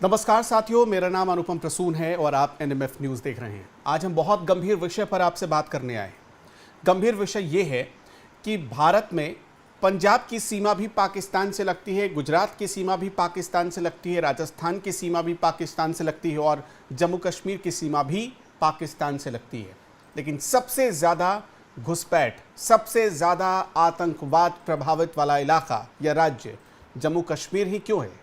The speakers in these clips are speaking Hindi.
नमस्कार साथियों, मेरा नाम अनुपम प्रसून है और आप एनएमएफ न्यूज़ देख रहे हैं। आज हम बहुत गंभीर विषय पर आपसे बात करने आए हैं। गंभीर विषय ये है कि भारत में पंजाब की सीमा भी पाकिस्तान से लगती है, गुजरात की सीमा भी पाकिस्तान से लगती है, राजस्थान की सीमा भी पाकिस्तान से लगती है और जम्मू कश्मीर की सीमा भी पाकिस्तान से लगती है। लेकिन सबसे ज़्यादा घुसपैठ, सबसे ज़्यादा आतंकवाद प्रभावित वाला इलाका या राज्य जम्मू कश्मीर ही क्यों है?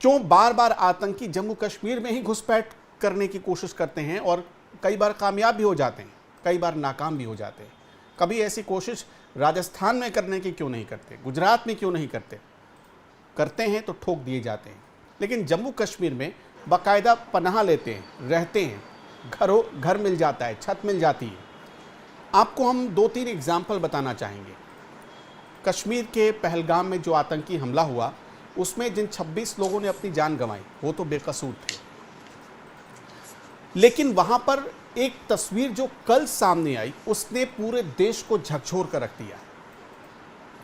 क्यों बार बार आतंकी जम्मू कश्मीर में ही घुसपैठ करने की कोशिश करते हैं और कई बार कामयाब भी हो जाते हैं, कई बार नाकाम भी हो जाते हैं। कभी ऐसी कोशिश राजस्थान में करने की क्यों नहीं करते, गुजरात में क्यों नहीं करते? करते हैं तो ठोक दिए जाते हैं। लेकिन जम्मू कश्मीर में बाकायदा पनाह लेते हैं, रहते हैं, घर मिल जाता है, छत मिल जाती है। आपको हम 2-3 एग्जाम्पल बताना चाहेंगे। कश्मीर के पहलगाम में जो आतंकी हमला हुआ, उसमें जिन 26 लोगों ने अपनी जान गंवाई वो तो बेकसूर थे। लेकिन वहां पर एक तस्वीर जो कल सामने आई, उसने पूरे देश को झकझोर कर रख दिया।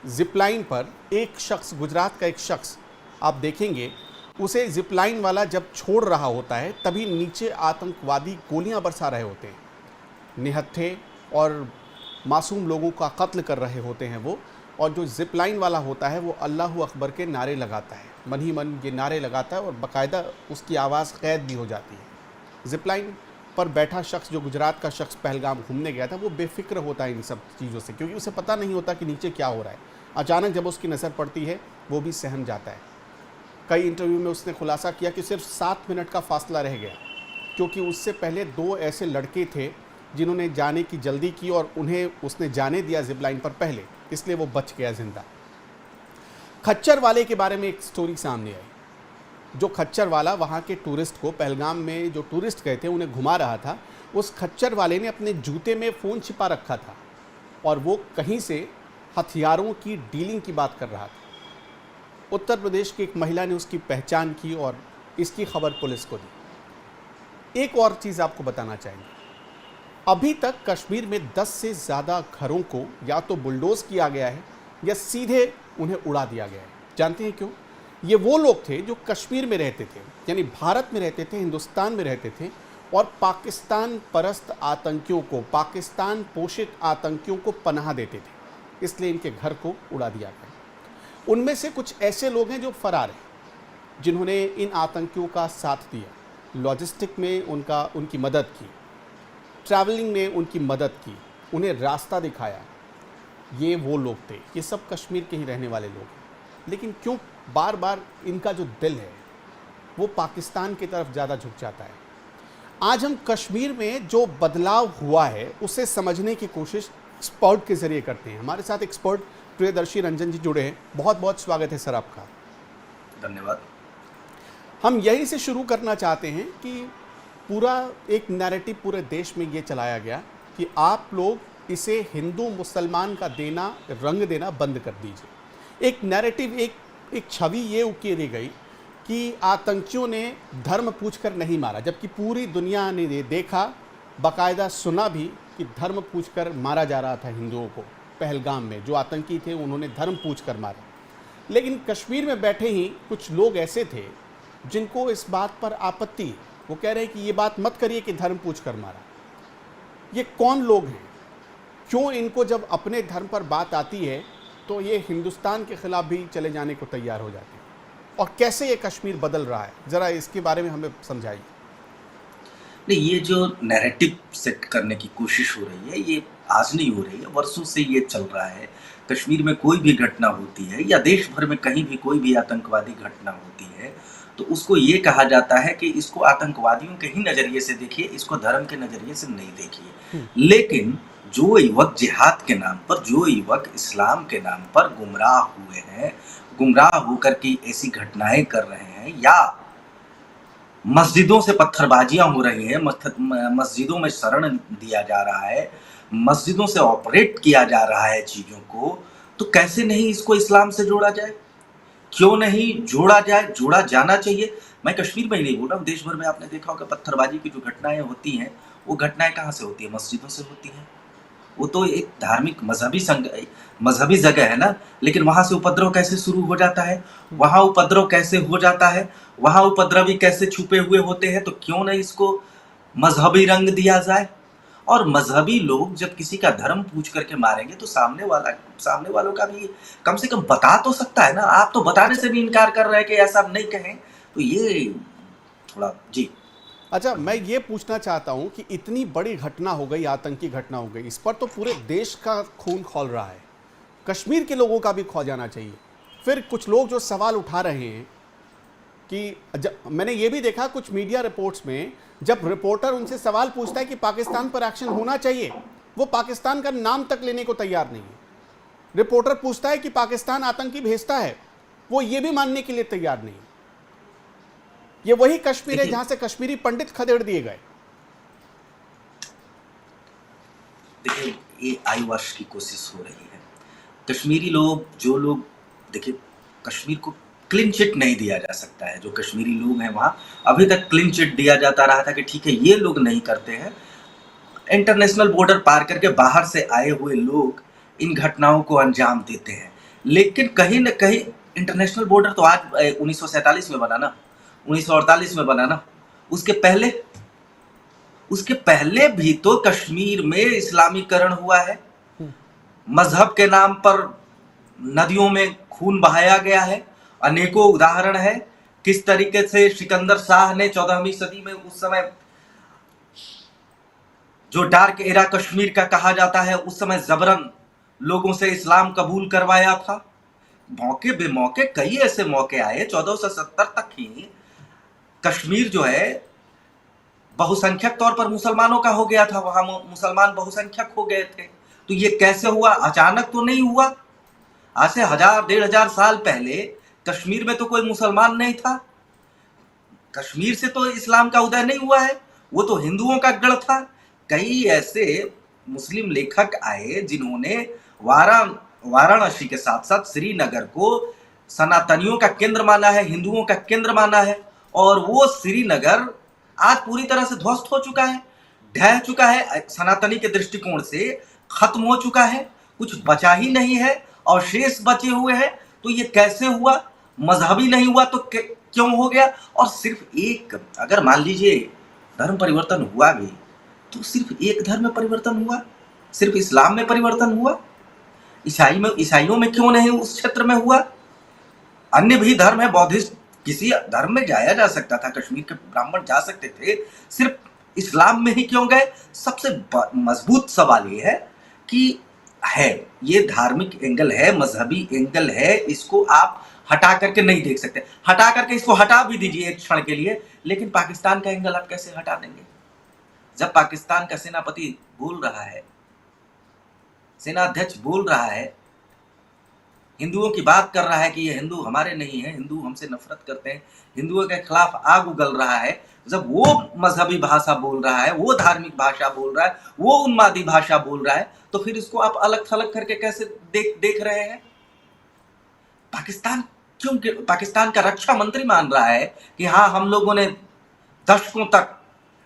जिपलाइन पर एक शख्स, गुजरात का एक शख्स, आप देखेंगे उसे जिपलाइन वाला जब छोड़ रहा होता है तभी नीचे आतंकवादी गोलियां बरसा रहे होते हैं। निहत्थे और मासूम लोगों का कत्ल कर रहे होते हैं वो। और जो जिप लाइन वाला होता है वो अल्लाहू अकबर के नारे लगाता है, मन ही मन ये नारे लगाता है और बाकायदा उसकी आवाज़ कैद भी हो जाती है। जिप लाइन पर बैठा शख्स, जो गुजरात का शख्स पहलगाम घूमने गया था, वो बेफिक्र होता है इन सब चीज़ों से, क्योंकि उसे पता नहीं होता कि नीचे क्या हो रहा है। अचानक जब उसकी नज़र पड़ती है वो भी सहम जाता है। कई इंटरव्यू में उसने खुलासा किया कि सिर्फ 7 मिनट का फासला रह गया, क्योंकि उससे पहले 2 ऐसे लड़के थे जिन्होंने जाने की जल्दी की और उन्हें उसने जाने दिया जिप लाइन पर पहले, इसलिए वो बच गया जिंदा। खच्चर वाले के बारे में एक स्टोरी सामने आई। जो खच्चर वाला वहाँ के टूरिस्ट को, पहलगाम में जो टूरिस्ट गए थे उन्हें घुमा रहा था, उस खच्चर वाले ने अपने जूते में फ़ोन छिपा रखा था और वो कहीं से हथियारों की डीलिंग की बात कर रहा था। उत्तर प्रदेश की एक महिला ने उसकी पहचान की और इसकी खबर पुलिस को दी। एक और चीज़ आपको बताना चाहेंगे, अभी तक कश्मीर में 10 से ज़्यादा घरों को या तो बुलडोज किया गया है या सीधे उन्हें उड़ा दिया गया है। जानते हैं क्यों? ये वो लोग थे जो कश्मीर में रहते थे, यानी भारत में रहते थे, हिंदुस्तान में रहते थे और पाकिस्तान परस्त आतंकियों को, पाकिस्तान पोषित आतंकियों को पनाह देते थे, इसलिए इनके घर को उड़ा दिया गया। उनमें से कुछ ऐसे लोग हैं जो फरार हैं, जिन्होंने इन आतंकियों का साथ दिया, लॉजिस्टिक में उनकी मदद की, ट्रैवलिंग में उनकी मदद की, उन्हें रास्ता दिखाया। ये वो लोग थे, ये सब कश्मीर के ही रहने वाले लोग हैं। लेकिन क्यों बार बार इनका जो दिल है वो पाकिस्तान की तरफ ज़्यादा झुक जाता है? आज हम कश्मीर में जो बदलाव हुआ है उसे समझने की कोशिश एक्सपर्ट के ज़रिए करते हैं। हमारे साथ एक्सपर्ट प्रियदर्शी रंजन जी जुड़े हैं। बहुत बहुत स्वागत है सर आपका। धन्यवाद। हम यहीं से शुरू करना चाहते हैं कि पूरा एक नैरेटिव पूरे देश में ये चलाया गया कि आप लोग इसे हिंदू मुसलमान का रंग देना बंद कर दीजिए। एक नैरेटिव, एक छवि ये उकेरी गई कि आतंकियों ने धर्म पूछकर नहीं मारा, जबकि पूरी दुनिया ने ये देखा, बाकायदा सुना भी कि धर्म पूछकर मारा जा रहा था हिंदुओं को। पहलगाम में जो आतंकी थे उन्होंने धर्म पूछकर मारा। लेकिन कश्मीर में बैठे ही कुछ लोग ऐसे थे जिनको इस बात पर आपत्ति है। वो कह रहे हैं कि ये बात मत करिए कि धर्म पूछ कर मारा। ये कौन लोग हैं? क्यों इनको जब अपने धर्म पर बात आती है तो ये हिंदुस्तान के खिलाफ भी चले जाने को तैयार हो जाते हैं? और कैसे ये कश्मीर बदल रहा है, ज़रा इसके बारे में हमें समझाइए। नहीं, ये जो नैरेटिव सेट करने की कोशिश हो रही है, ये आज नहीं हो रही है, वर्षों से ये चल रहा है। कश्मीर में कोई भी घटना होती है या देश भर में कहीं भी कोई भी आतंकवादी घटना होती है तो उसको ये कहा जाता है कि इसको आतंकवादियों के ही नज़रिए से देखिए, इसको धर्म के नज़रिए से नहीं देखिए। लेकिन जो युवक जिहाद के नाम पर, जो युवक इस्लाम के नाम पर गुमराह हुए हैं, गुमराह होकर की ऐसी घटनाएं कर रहे हैं, या मस्जिदों से पत्थरबाजियां हो रही हैं, मस्जिदों में शरण दिया जा रहा है, मस्जिदों से ऑपरेट किया जा रहा है चीज़ों को, तो कैसे नहीं इसको इस्लाम से जोड़ा जाए? क्यों नहीं जोड़ा जाए? जोड़ा जाना चाहिए। मैं कश्मीर में ही नहीं बोल रहा हूँ, देश भर में आपने देखा होगा पत्थरबाजी की जो घटनाएं होती हैं, वो घटनाएं कहाँ से होती है? मस्जिदों से होती हैं। वो तो एक धार्मिक मजहबी जगह है ना, लेकिन वहां से उपद्रव कैसे शुरू हो जाता है, वहां उपद्रव कैसे हो जाता है, वहां उपद्रवी कैसे छुपे हुए होते हैं, तो क्यों नहीं इसको मजहबी रंग दिया जाए। और मजहबी लोग जब किसी का धर्म पूछ करके मारेंगे तो सामने वालों का भी कम से कम बता तो सकता है ना। आप तो बताने अच्छा से भी इनकार कर रहे हैं कि ऐसा नहीं कहें, तो ये थोड़ा जी। अच्छा, मैं ये पूछना चाहता हूं कि इतनी बड़ी घटना हो गई, आतंकी घटना हो गई, इस पर तो पूरे देश का खून खौल रहा है, कश्मीर के लोगों का भी खौ जाना चाहिए। फिर कुछ लोग जो सवाल उठा रहे हैं कि मैंने ये भी देखा कुछ मीडिया रिपोर्ट्स में, जब रिपोर्टर उनसे सवाल पूछता है कि पाकिस्तान पर एक्शन होना चाहिए, वो पाकिस्तान का नाम तक लेने को तैयार नहीं है। रिपोर्टर पूछता है कि पाकिस्तान आतंकी भेजता है, वो ये भी मानने के लिए तैयार नहीं। ये वही कश्मीर है देखिए जहां से कश्मीरी पंडित खदेड़ दिए गए। देखिए ये आई वॉश की कोशिश हो रही है। कश्मीरी लोग जो लोग देखिए, कश्मीर को क्लीन चिट नहीं दिया जा सकता है। जो कश्मीरी लोग हैं वहाँ अभी तक क्लीन चिट दिया जाता रहा था कि ठीक है ये लोग नहीं करते हैं। इंटरनेशनल बॉर्डर पार करके बाहर से आए हुए लोग इन घटनाओं को अंजाम देते हैं। लेकिन कहीं न कहीं इंटरनेशनल बॉर्डर तो आज 1947 में बना ना, 1948 में बना ना। उसके पहले उसके पहले भी तो कश्मीर में इस्लामीकरण हुआ है। मजहब के नाम पर नदियों में खून बहाया गया है। अनेकों उदाहरण है किस तरीके से सिकंदर शाह ने 14वीं सदी में, उस समय जो डार्क एरा कश्मीर का कहा जाता है, उस समय जबरन लोगों से इस्लाम कबूल करवाया था। मौके बेमौके कई ऐसे मौके आए। 1470 तक ही कश्मीर जो है बहुसंख्यक तौर पर मुसलमानों का हो गया था। वहां मुसलमान बहुसंख्यक हो गए थे। तो ये कैसे हुआ? अचानक तो नहीं हुआ। आज से 1000-1500 साल पहले कश्मीर में तो कोई मुसलमान नहीं था। कश्मीर से तो इस्लाम का उदय नहीं हुआ है, वो तो हिंदुओं का गढ़ था। कई ऐसे मुस्लिम लेखक आए जिन्होंने वाराणसी के साथ साथ श्रीनगर को सनातनियों का केंद्र माना है, हिंदुओं का केंद्र माना है। और वो श्रीनगर आज पूरी तरह से ध्वस्त हो चुका है, ढह चुका है, सनातनी के दृष्टिकोण से खत्म हो चुका है, कुछ बचा ही नहीं है और शेष बचे हुए हैं। तो ये कैसे हुआ? मजहबी नहीं हुआ तो क्यों हो गया? और सिर्फ एक, अगर मान लीजिए धर्म परिवर्तन हुआ भी तो सिर्फ एक धर्म में परिवर्तन हुआ, सिर्फ इस्लाम में परिवर्तन हुआ। ईसाइयों में क्यों नहीं उस क्षेत्र में हुआ? अन्य भी धर्म है, बौद्धिस्ट, किसी धर्म में जाया जा सकता था, कश्मीर के ब्राह्मण जा सकते थे, सिर्फ इस्लाम में ही क्यों गए? सबसे मजबूत सवाल ये है कि है ये धार्मिक एंगल है, मजहबी एंगल है, इसको आप हटा करके नहीं देख सकते। हटा करके इसको हटा भी दीजिए एक क्षण के लिए, लेकिन पाकिस्तान का एंगल आप कैसे हटा देंगे? जब पाकिस्तान का सेनापति बोल रहा है, सेना अध्यक्ष बोल रहा है, हिंदुओं की बात कर रहा है कि ये हिंदू हमारे नहीं है, हिंदू हमसे नफरत करते हैं, हिंदुओं के खिलाफ आग उगल रहा है, जब वो मजहबी भाषा बोल रहा है, वो धार्मिक भाषा बोल रहा है, वो उन्मादी भाषा बोल रहा है, तो फिर इसको आप अलग थलग करके कैसे देख रहे हैं? पाकिस्तान का रक्षा मंत्री मान रहा है कि हाँ, हम लोगों ने दशकों तक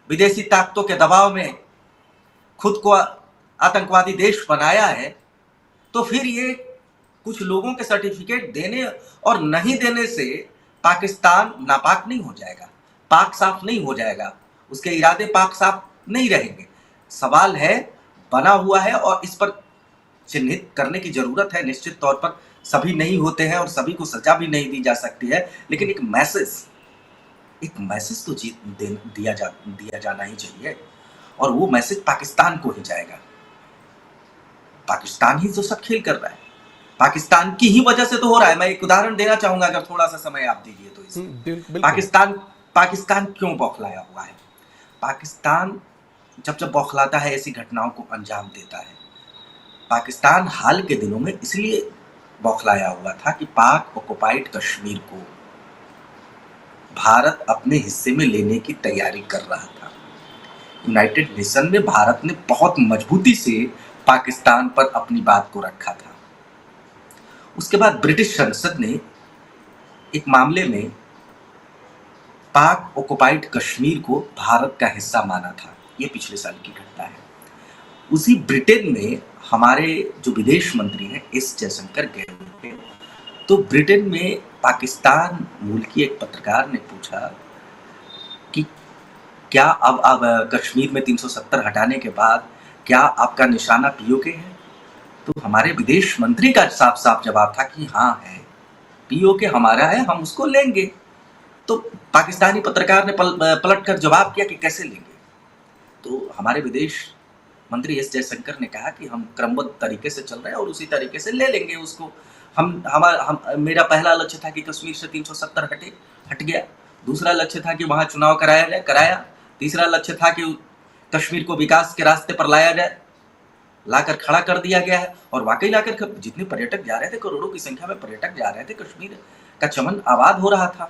विदेशी ताकतों के दबाव में खुद को आतंकवादी देश बनाया है। तो फिर ये कुछ लोगों के सर्टिफिकेट देने और नहीं देने से पाकिस्तान नापाक नहीं हो जाएगा, पाक साफ नहीं हो जाएगा, उसके इरादे पाक साफ नहीं रहेंगे। सवाल है बना हुआ है और इस पर चिन्हित करने की जरूरत है। निश्चित तौर पर सभी नहीं होते हैं और सभी को सजा भी नहीं दी जा सकती है, लेकिन एक मैसेज तो दिया जाना ही चाहिए। और वो मैसेज पाकिस्तान को ही जाएगा। पाकिस्तान ही तो सब खेल कर रहा है, पाकिस्तान की ही वजह से तो हो रहा है। मैं एक उदाहरण देना चाहूंगा, अगर थोड़ा सा समय आप दीजिए तो इसमें। पाकिस्तान क्यों बौखलाया हुआ है? पाकिस्तान जब बौखलाता है ऐसी घटनाओं को अंजाम देता है। पाकिस्तान हाल के दिनों में इसलिए बौखलाया हुआ था कि पाक ऑक्युपाइड कश्मीर को भारत अपने हिस्से में लेने की तैयारी कर रहा था। यूनाइटेड नेशन में भारत ने बहुत मजबूती से पाकिस्तान पर अपनी बात को रखा था। उसके बाद ब्रिटिश संसद ने एक मामले में पाक ऑक्युपाइड कश्मीर को भारत का हिस्सा माना था। ये पिछले साल की घटना है। उसी ब्रिटेन में हमारे जो विदेश मंत्री हैं एस जयशंकर गए हुए थे। तो ब्रिटेन में पाकिस्तान मूल की एक पत्रकार ने पूछा कि क्या अब कश्मीर में 370 हटाने के बाद क्या आपका निशाना पीओके है? तो हमारे विदेश मंत्री का साफ साफ जवाब था कि हाँ है, पीओके हमारा है, हम उसको लेंगे। तो पाकिस्तानी पत्रकार ने पलट कर जवाब किया कि कैसे लेंगे? तो हमारे विदेश मंत्री एस जयशंकर ने कहा कि हम क्रमबद्ध तरीके से चल रहे हैं और उसी तरीके से ले लेंगे उसको। मेरा पहला लक्ष्य था कि कश्मीर से 370 हट गया। दूसरा लक्ष्य था कि वहां चुनाव कराया जाए, कराया। तीसरा लक्ष्य था कि कश्मीर को विकास के रास्ते पर लाया जाए, लाकर खड़ा कर दिया गया है। और वाकई लाकर जितने पर्यटक जा रहे थे, करोड़ों की संख्या में पर्यटक जा रहे थे, कश्मीर का चमन आबाद हो रहा था।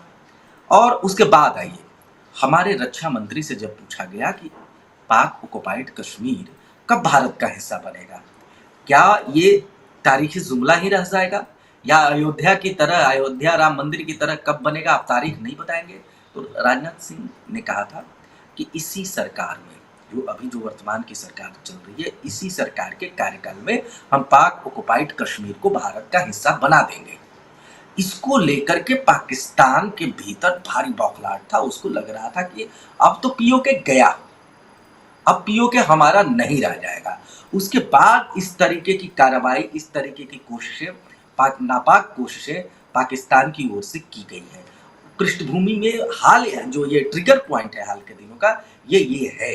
और उसके बाद आइए, हमारे रक्षा मंत्री से जब पूछा गया कि पाक ऑक्युपाइड कश्मीर कब भारत का हिस्सा बनेगा, क्या ये तारीखी जुमला ही रह जाएगा या अयोध्या की तरह, अयोध्या राम मंदिर की तरह कब बनेगा, आप तारीख नहीं बताएंगे? तो राजनाथ सिंह ने कहा था कि इसी सरकार में, जो वर्तमान की सरकार चल रही है, इसी सरकार के कार्यकाल में हम पाक ऑक्युपाइड कश्मीर को भारत का हिस्सा बना देंगे। इसको लेकर के पाकिस्तान के भीतर भारी बौखलाहट था। उसको लग रहा था कि अब तो पीओके गया, अब पीओके हमारा नहीं रह जाएगा। उसके बाद इस तरीके की कार्रवाई, इस तरीके की कोशिशें, नापाक कोशिशें पाकिस्तान की ओर से की गई है। पृष्ठभूमि में हाल जो ये ट्रिगर पॉइंट है हाल के दिनों का, ये है,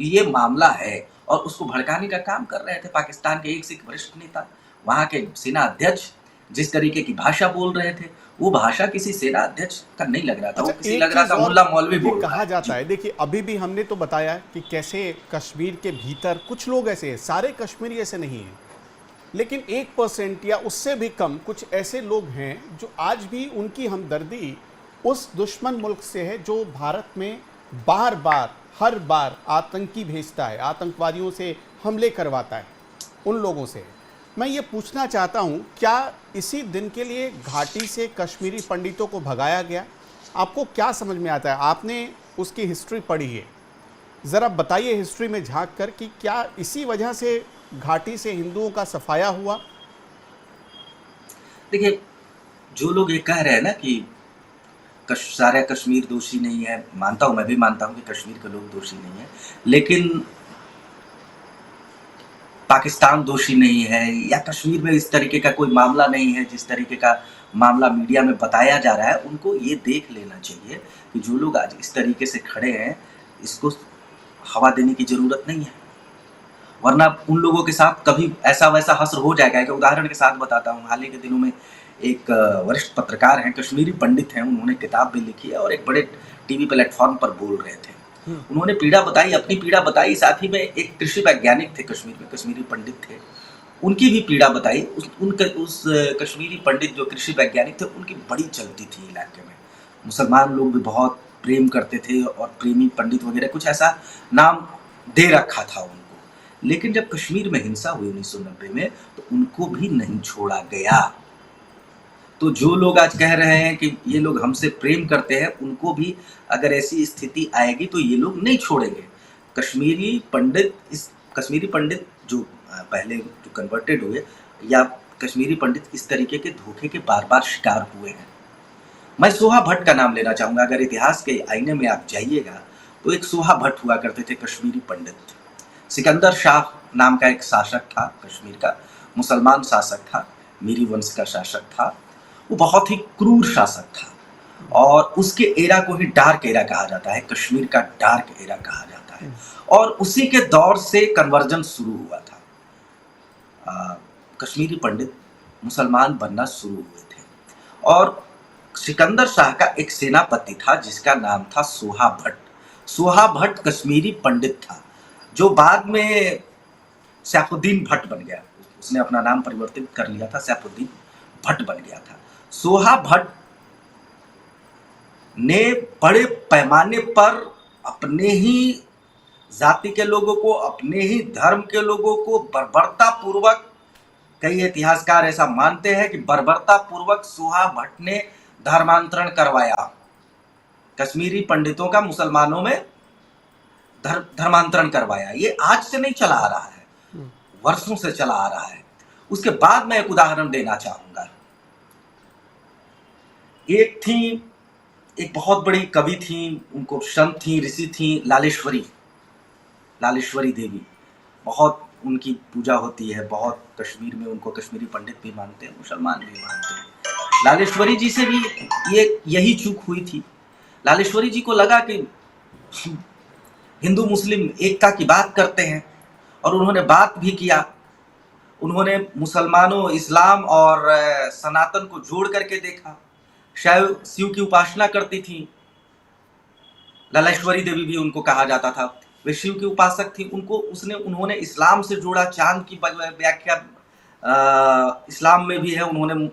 ये मामला है। और उसको भड़काने का काम कर रहे थे पाकिस्तान के एक से एक वरिष्ठ नेता। वहां के सेना अध्यक्ष जिस तरीके की भाषा बोल रहे थे, वो भाषा किसी सेना अध्यक्ष का नहीं लग रहा था। वो किसी लग रहा था मुल्ला मौलवी बोल रहा कहा जाता है। देखिए, अभी भी हमने तो बताया कि कैसे कश्मीर के भीतर कुछ लोग ऐसे हैं, सारे कश्मीरी ऐसे नहीं हैं, लेकिन 1% या उससे भी कम कुछ ऐसे लोग हैं जो आज भी उनकी हमदर्दी उस दुश्मन मुल्क से है जो भारत में बार बार, हर बार आतंकी भेजता है, आतंकवादियों से हमले करवाता है, उन लोगों से। मैं ये पूछना चाहता हूँ, क्या इसी दिन के लिए घाटी से कश्मीरी पंडितों को भगाया गया? आपको क्या समझ में आता है? आपने उसकी हिस्ट्री पढ़ी है, ज़रा बताइए हिस्ट्री में झांक कर कि क्या इसी वजह से घाटी से हिंदुओं का सफाया हुआ? देखिए, जो लोग ये कह रहे हैं ना कि सारा कश्मीर दोषी नहीं है, मानता हूँ, मैं भी मानता हूँ कि कश्मीर के लोग दोषी नहीं है, लेकिन पाकिस्तान दोषी नहीं है या कश्मीर में इस तरीके का कोई मामला नहीं है जिस तरीके का मामला मीडिया में बताया जा रहा है। उनको ये देख लेना चाहिए कि जो लोग आज इस तरीके से खड़े हैं, इसको हवा देने की जरूरत नहीं है, वरना उन लोगों के साथ कभी ऐसा वैसा हश्र हो जाएगा। एक उदाहरण के साथ बताता हूँ, हाल ही के दिनों में एक वरिष्ठ पत्रकार हैं, कश्मीरी पंडित हैं, उन्होंने किताब भी लिखी है और एक बड़े टीवी प्लेटफॉर्म पर बोल रहे थे। उन्होंने पीड़ा बताई, अपनी पीड़ा बताई, साथ ही में एक कृषि वैज्ञानिक थे कश्मीर में, कश्मीरी पंडित थे, उनकी भी पीड़ा बताई। उस कश्मीरी पंडित जो कृषि वैज्ञानिक थे, उनकी बड़ी चलती थी इलाके में, मुसलमान लोग भी बहुत प्रेम करते थे और प्रेमी पंडित वगैरह कुछ ऐसा नाम दे रखा था उनको। लेकिन जब कश्मीर में हिंसा हुई 1990 में, तो उनको भी नहीं छोड़ा गया। तो जो लोग आज कह रहे हैं कि ये लोग हमसे प्रेम करते हैं, उनको भी अगर ऐसी स्थिति आएगी तो ये लोग नहीं छोड़ेंगे। कश्मीरी पंडित जो पहले जो कन्वर्टेड हुए या कश्मीरी पंडित इस तरीके के धोखे के बार बार शिकार हुए हैं। मैं सोहा भट्ट का नाम लेना चाहूँगा। अगर इतिहास के आईने में आप जाइएगा तो एक सोहा भट्ट हुआ करते थे कश्मीरी पंडित। सिकंदर शाह नाम का एक शासक था कश्मीर का, मुसलमान शासक था, मीरी वंश का शासक था। वो बहुत ही क्रूर शासक था और उसके एरा को ही डार्क एरा कहा जाता है, कश्मीर का डार्क एरा कहा जाता है। और उसी के दौर से कन्वर्जन शुरू हुआ था। कश्मीरी पंडित मुसलमान बनना शुरू हुए थे और सिकंदर शाह का एक सेनापति था जिसका नाम था सोहा भट्ट। सोहा भट्ट कश्मीरी पंडित था जो बाद में सैफुद्दीन भट्ट बन गया। उसने अपना नाम परिवर्तित कर लिया था, सैफुद्दीन भट्ट बन गया था। सोहा भट्ट ने बड़े पैमाने पर अपने ही जाति के लोगों को, अपने ही धर्म के लोगों को बर्बरता पूर्वक, कई इतिहासकार ऐसा मानते हैं कि बर्बरता पूर्वक सोहा भट्ट ने धर्मांतरण करवाया। कश्मीरी पंडितों का मुसलमानों में धर्मांतरण करवाया। ये आज से नहीं चला आ रहा है। वर्षों से चला आ रहा है। उसके बाद मैं एक उदाहरण देना चाहूंगा। एक थी, एक बहुत बड़ी कवि थी, उनको संत थी, ऋषि थी, लालेश्वरी, लालेश्वरी देवी। बहुत उनकी पूजा होती है, बहुत कश्मीर में उनको कश्मीरी पंडित भी मानते हैं, मुसलमान भी मानते हैं। लालेश्वरी जी से भी ये यही चूक हुई थी। लालेश्वरी जी को लगा कि हिंदू मुस्लिम एकता की बात करते हैं, और उन्होंने बात भी किया। उन्होंने मुसलमानों, इस्लाम और सनातन को जोड़ करके देखा। शैव शिव की उपासना करती थी, लालेश्वरी देवी भी उनको कहा जाता था। वे शिव की उपासक थी। उन्होंने इस्लाम से जोड़ा, चांद की व्याख्या इस्लाम में भी है। उन्होंने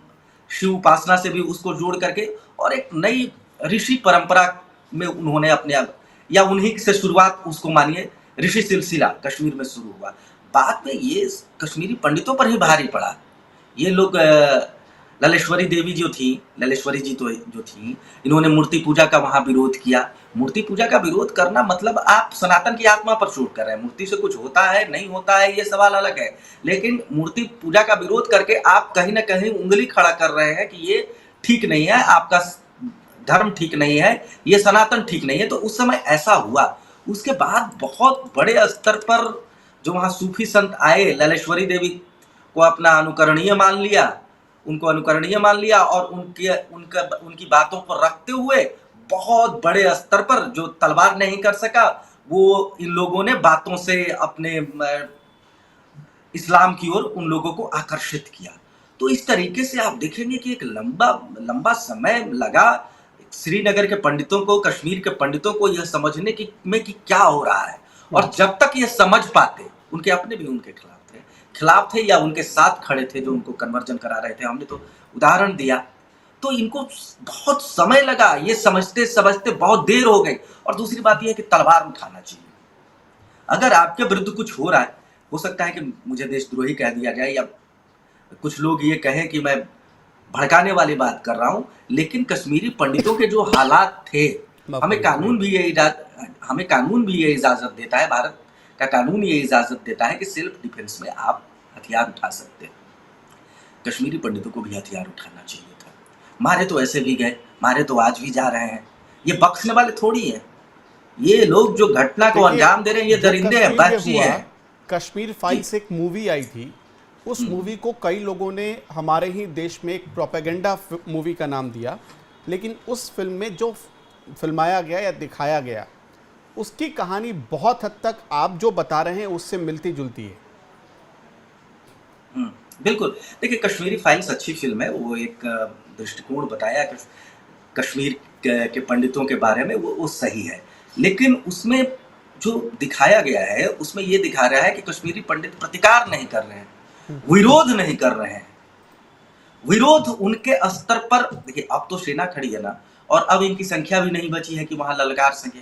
शिव उपासना से भी उसको जोड़ करके और एक नई ऋषि परंपरा में उन्होंने अपने आप, या उन्हीं से शुरुआत उसको मानिए, ऋषि सिलसिला कश्मीर में शुरू हुआ। बाद में ये कश्मीरी पंडितों पर ही भारी पड़ा। ये लोग ललेश्वरी देवी जो थी, ललेश्वरी जी तो जो थी, इन्होंने मूर्ति पूजा का वहां विरोध किया। मूर्ति पूजा का विरोध करना मतलब आप सनातन की आत्मा पर चोट कर रहे हैं। मूर्ति से कुछ होता है नहीं होता है ये सवाल अलग है, लेकिन मूर्ति पूजा का विरोध करके आप कहीं ना कहीं उंगली खड़ा कर रहे हैं कि ये ठीक नहीं है, आपका धर्म ठीक नहीं है, ये सनातन ठीक नहीं है। तो उस समय ऐसा हुआ। उसके बाद बहुत बड़े स्तर पर जो वहां सूफी संत आए, ललेश्वरी देवी को अपना अनुकरणीय मान लिया, उनको अनुकरणीय मान लिया, और उनकी बातों पर रखते हुए बहुत बड़े स्तर पर जो तलवार नहीं कर सका, वो इन लोगों ने बातों से अपने इस्लाम की ओर उन लोगों को आकर्षित किया। तो इस तरीके से आप देखेंगे कि एक लंबा समय लगा श्रीनगर के पंडितों को, कश्मीर के पंडितों को यह समझने की में कि क्या हो रहा है। और जब तक ये समझ पाते, उनके अपने भी उनके खिलाफ थे या उनके साथ खड़े थे जो उनको कन्वर्जन करा रहे थे, हमने तो उदाहरण दिया। तो इनको बहुत समय लगा, ये समझते समझते बहुत देर हो गई। और दूसरी बात यह है कि तलवार उठाना चाहिए। अगर आपके विरुद्ध कुछ हो रहा है, हो सकता है कि मुझे देशद्रोही कह दिया जाए, या कुछ लोग ये कहें कि मैं भड़काने वाली बात कर रहा हूं, लेकिन कश्मीरी पंडितों के जो हालात थे, हमें कानून भी ये इजाजत देता है, भारत का कानून ये इजाजत देता है कि सेल्फ डिफेंस में आप हथियार उठा सकते हैं। कश्मीरी पंडितों को भी हथियार उठाना चाहिए था। मारे तो ऐसे भी गए, मारे तो आज भी जा रहे हैं। ये बख्शने वाले थोड़ी हैं। ये लोग जो घटना को अंजाम दे रहे हैं, ये दरिंदे हैं, बच्चे हैं। कश्मीर फाइल्स एक मूवी आई थी, उस मूवी को कई लोगों ने हमारे ही देश में एक प्रोपेगेंडा मूवी का नाम दिया, लेकिन उस फिल्म में जो फिल्माया गया या दिखाया गया, उसकी कहानी बहुत हद तक आप जो बता रहे हैं उससे मिलती जुलती है। बिल्कुल। देखिए, कश्मीरी फाइल्स अच्छी फिल्म है। वो एक दृष्टिकोण बताया कि कश्मीर के पंडितों के बारे में, वो सही है। लेकिन उसमें जो दिखाया गया है, उसमें ये दिखा रहा है कि कश्मीरी पंडित प्रतिकार नहीं कर रहे हैं, विरोध नहीं कर रहे हैं। विरोध उनके स्तर पर, देखिए अब तो सेना खड़ी है ना, और अब इनकी संख्या भी नहीं बची है कि वहां ललकार सके,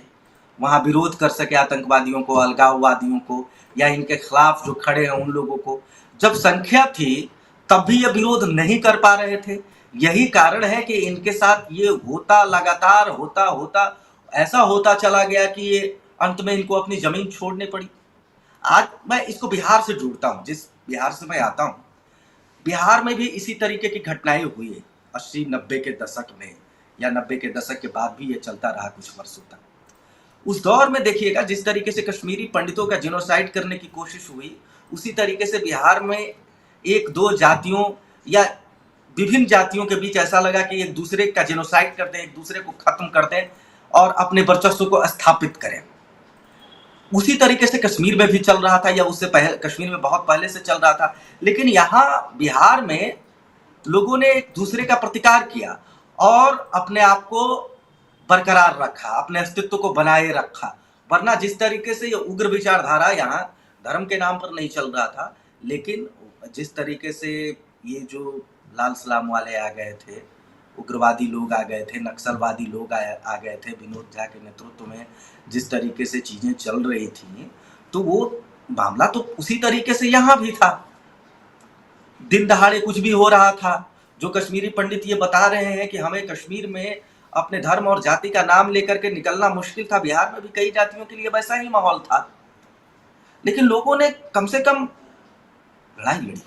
वहां विरोध कर सके आतंकवादियों को, अलगाववादियों को, या इनके खिलाफ जो खड़े हैं उन लोगों को। जब संख्या थी तब भी ये विरोध नहीं कर पा रहे थे। यही कारण है कि इनके साथ ये होता, लगातार होता ऐसा होता चला गया कि ये अंत में इनको अपनी जमीन छोड़ने पड़ी। आज मैं इसको बिहार से जोड़ता हूँ, जिस बिहार से मैं आता हूँ, बिहार में भी इसी तरीके की घटनाएं हुई है 80-90 के दशक में, या 90 के दशक के बाद भी ये चलता रहा कुछ वर्षों तक। उस दौर में देखिएगा जिस तरीके से कश्मीरी पंडितों का जेनोसाइड करने की कोशिश हुई, उसी तरीके से बिहार में एक दो जातियों या विभिन्न जातियों के बीच ऐसा लगा कि एक दूसरे का जेनोसाइड कर दें, एक दूसरे को खत्म कर दें और अपने वर्चस्व को स्थापित करें। उसी तरीके से कश्मीर में भी चल रहा था, या उससे पहले कश्मीर में बहुत पहले से चल रहा था। लेकिन यहाँ बिहार में लोगों ने एक दूसरे का प्रतिकार किया और अपने आप को बरकरार रखा, अपने अस्तित्व को बनाए रखा। वरना जिस तरीके से ये उग्र विचारधारा यहाँ धर्म के नाम पर नहीं चल रहा था, लेकिन जिस तरीके से ये जो लाल सलाम वाले आ गए थे, उग्रवादी लोग आ गए थे, नक्सलवादी लोग आ गए थे, विनोद झा के नेतृत्व में जिस तरीके से चीजें चल रही थी, तो वो मामला तो उसी तरीके से यहाँ भी था। दिन दहाड़े कुछ भी हो रहा था। जो कश्मीरी पंडित ये बता रहे हैं कि हमें कश्मीर में अपने धर्म और जाति का नाम लेकर के निकलना मुश्किल था, बिहार में भी कई जातियों के लिए वैसा ही माहौल था। लेकिन लोगों ने कम से कम लड़ाई लड़ी,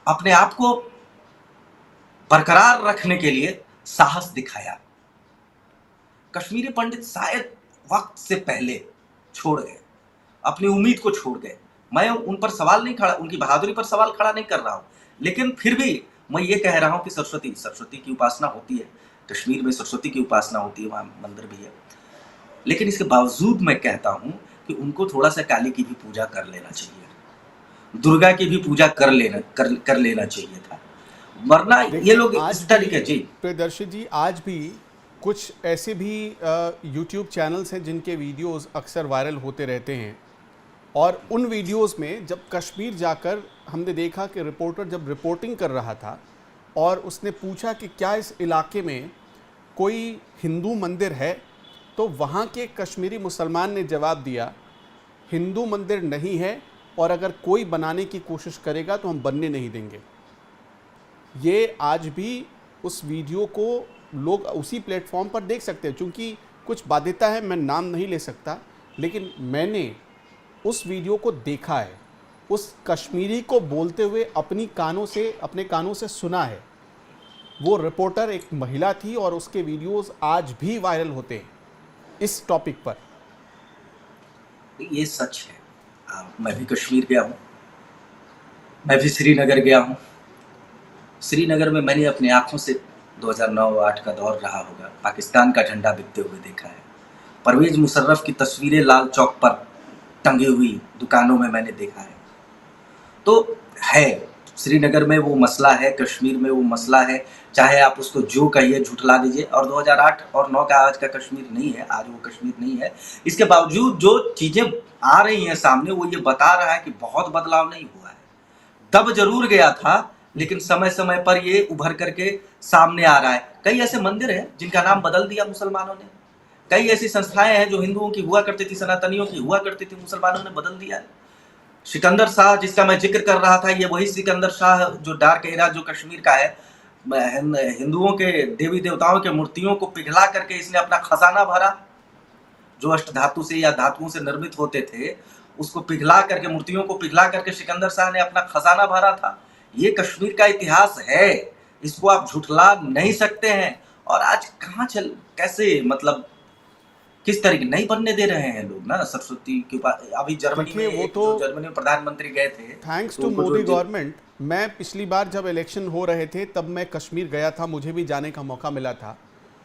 अपने आप को बरकरार रखने के लिए साहस दिखाया। कश्मीरी पंडित शायद वक्त से पहले छोड़ गए, अपनी उम्मीद को छोड़ गए। मैं उन पर सवाल नहीं खड़ा, उनकी बहादुरी पर सवाल खड़ा नहीं कर रहा हूं, लेकिन फिर भी मैं ये कह रहा हूं कि सरस्वती की उपासना होती है, कश्मीर में सरस्वती की उपासना होती है, वहां मंदिर भी है। लेकिन इसके बावजूद मैं कहता हूं कि उनको थोड़ा सा काली की भी पूजा कर लेना चाहिए, दुर्गा की भी पूजा कर लेना चाहिए था, वरना ये लोग इस तरीके। जी प्रियदर्शी जी, आज भी कुछ ऐसे भी यूट्यूब चैनल्स हैं जिनके वीडियोस अक्सर वायरल होते रहते हैं, और उन वीडियोस में जब कश्मीर जाकर हमने देखा कि रिपोर्टर जब रिपोर्टिंग कर रहा था और उसने पूछा कि क्या इस इलाके में कोई हिंदू मंदिर है, तो वहाँ के कश्मीरी मुसलमान ने जवाब दिया, हिंदू मंदिर नहीं है, और अगर कोई बनाने की कोशिश करेगा तो हम बनने नहीं देंगे। ये आज भी उस वीडियो को लोग उसी प्लेटफॉर्म पर देख सकते हैं। चूँकि कुछ बाध्यता है, मैं नाम नहीं ले सकता, लेकिन मैंने उस वीडियो को देखा है, उस कश्मीरी को बोलते हुए अपने कानों से सुना है। वो रिपोर्टर एक महिला थी और उसके वीडियोस आज भी वायरल होते हैं इस टॉपिक पर। ये सच है। मैं भी कश्मीर गया हूँ, मैं भी श्रीनगर गया हूँ। श्रीनगर में मैंने अपनी आंखों से 2009-8 का दौर रहा होगा, पाकिस्तान का झंडा बिकते हुए देखा है। परवेज मुशर्रफ की तस्वीरें लाल चौक पर टंगी हुई दुकानों में मैंने देखा है। तो है, श्रीनगर में वो मसला है, कश्मीर में वो मसला है, चाहे आप उसको जो कहिए झुठला दीजिए। और 2008 और 9 का आज का कश्मीर नहीं है, आज वो कश्मीर नहीं है। इसके बावजूद जो चीज़ें आ रही हैं सामने, वो ये बता रहा है कि बहुत बदलाव नहीं हुआ है। दब जरूर गया था, लेकिन समय समय पर ये उभर करके सामने आ रहा है। कई ऐसे मंदिर हैं जिनका नाम बदल दिया मुसलमानों ने, कई ऐसी संस्थाएं हैं जो हिंदुओं की हुआ करती थी, सनातनियों की हुआ करती थी, मुसलमानों ने बदल दिया है। सिकंदर शाह जिसका मैं जिक्र कर रहा था, ये वही सिकंदर शाह जो डार्क एरा जो कश्मीर का है, हिंदुओं के देवी देवताओं के मूर्तियों को पिघला करके इसने अपना खजाना भरा, जो अष्ट धातु से या धातुओं से निर्मित होते थे, उसको पिघला करके, मूर्तियों को पिघला करके सिकंदर शाह ने अपना खजाना भरा था। ये कश्मीर का इतिहास है, इसको आप झुठला नहीं सकते हैं। और आज कैसे, मतलब किस तरीके नहीं बनने दे रहे हैं लोग ना सरस्वती के ऊपर। अभी जर्मनी में जर्मनी में प्रधानमंत्री गए थे, थैंक्स टू मोदी गवर्नमेंट। मैं पिछली बार जब इलेक्शन हो रहे थे तब मैं कश्मीर गया था, मुझे भी जाने का मौका मिला था,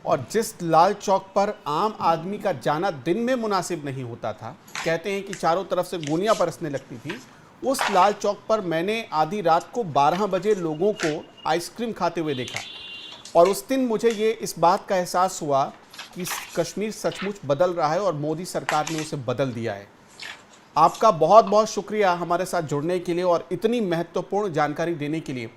और जिस लाल चौक पर आम आदमी का जाना दिन में मुनासिब नहीं होता था, कहते हैं कि चारों तरफ से गोलियां बरसने लगती थी, उस लाल चौक पर मैंने आधी रात को 12 बजे लोगों को आइसक्रीम खाते हुए देखा। और उस दिन मुझे ये इस बात का एहसास हुआ कि कश्मीर सचमुच बदल रहा है और मोदी सरकार ने उसे बदल दिया है। आपका बहुत बहुत शुक्रिया हमारे साथ जुड़ने के लिए और इतनी महत्वपूर्ण जानकारी देने के लिए।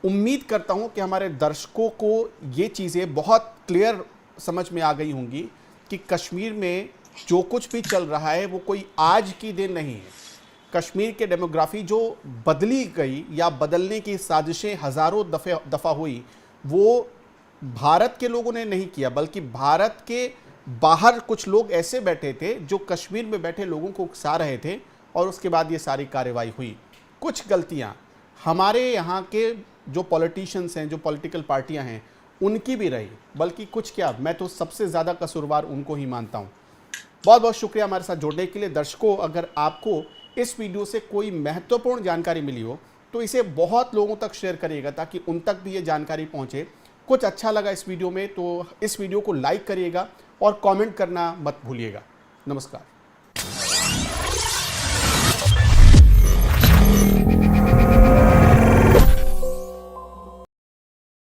उम्मीद करता हूं कि हमारे दर्शकों को ये चीज़ें बहुत क्लियर समझ में आ गई होंगी कि कश्मीर में जो कुछ भी चल रहा है वो कोई आज की दिन नहीं है। कश्मीर के डेमोग्राफी जो बदली गई या बदलने की साजिशें हज़ारों दफ़ा हुई, वो भारत के लोगों ने नहीं किया, बल्कि भारत के बाहर कुछ लोग ऐसे बैठे थे जो कश्मीर में बैठे लोगों को उकसा रहे थे, और उसके बाद ये सारी कार्रवाई हुई। कुछ गलतियां हमारे यहाँ के जो पॉलिटिशियंस हैं, जो पॉलिटिकल पार्टियां हैं, उनकी भी रही, बल्कि कुछ क्या, मैं तो सबसे ज़्यादा कसूरवार उनको ही मानता हूँ। बहुत बहुत शुक्रिया हमारे साथ जुड़ने के लिए। दर्शकों, अगर आपको इस वीडियो से कोई महत्वपूर्ण जानकारी मिली हो तो इसे बहुत लोगों तक शेयर करिएगा ताकि उन तक भी ये जानकारी पहुँचे। कुछ अच्छा लगा इस वीडियो में तो इस वीडियो को लाइक करिएगा और कमेंट करना मत भूलिएगा। नमस्कार।